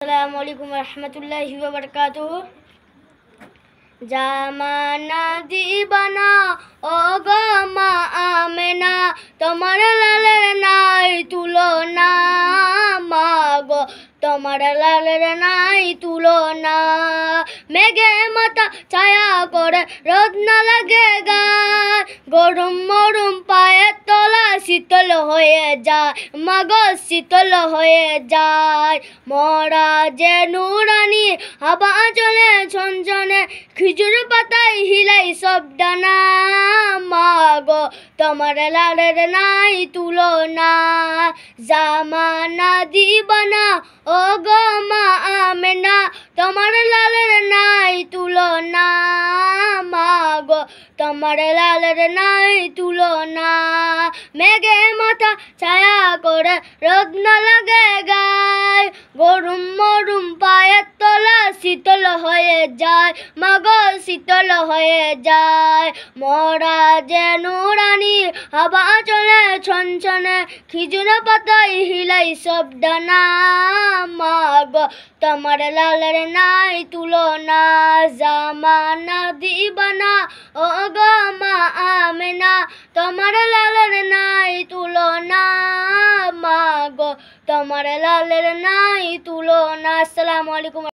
अस्सलामु अलैकुम रहमतुल्लाहि व बरकातुहू। জামানা দিবানা ও গো মা আমেনা, তোমার লালের নাই তুলনা। মা গো তোমার লালের নাই তুলনা। মেঘে মাথা ছায়া করে রোদ না লাগে গায়, গরম মরুম পায়ের তলা শীতল হয়ে যায়। মা গো শীতল হয়ে যায়। মরা যে নুরানি হাবা চলে ঝনঝনে, খিজুর পাতায় হিলাই সব ডানা। মা গো তোমার লালের নাই তুলনা। জামানা দিবানা ও গো মা আমেনা, তোমার লালের নাই তুলনা। মা গো তোমার লালের নাই তুলনা। মেঘে মাথা ছায়া করে রোদ না লাগে গায়, গরম মরুম পায়ের তলা শীতল হয়ে যায়। মা গো শীতল হয়ে যায়। মরা যে নুরানি হাবা চলে ছনছনে, খিজুর পাতায় হিলাই সব ডানা। মা গো তোমার লালের নাই তুলনা। জামানা দিবানা ও গো মা আমেনা, তোমার লালের নাই তুলনা। মা গো তোমার লালের নাই তুলনা। আসসালামু আলাইকুম।